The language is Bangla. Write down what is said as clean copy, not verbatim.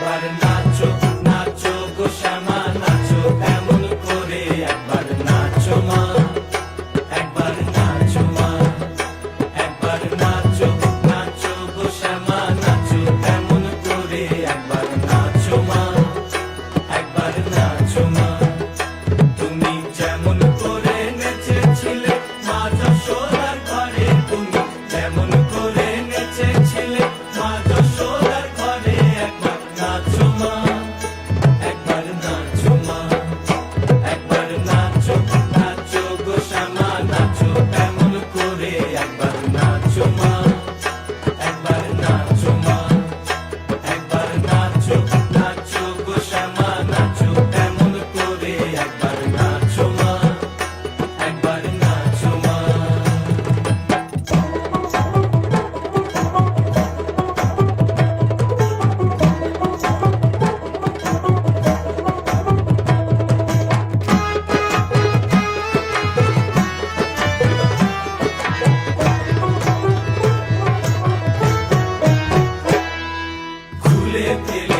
একবার নাচো নাচো গো শ্যামা নাচো এমন করে একবার নাচো মা একবার নাচো মা একবার নাচো নাচো গো শ্যামা নাচো এমন করে একবার নাচো মা একবার নাচো মা তুমি যেমন করে নেচেছিলে মা যশোদার ঘরে তুমি যেমন করে নেচেছিলে মা যশোদার ঘরে একবার নাচো মা একবার নাচো মা একবার নাচো নাচো গো শ্যামা নাচো এমন করে একবার নাচো মা একবার নাচো মা একবার নাচো নাচো গো শ্যামা নাচো এমন করে একবার নাচো মা একবার নাচো মা খুলে ফেলে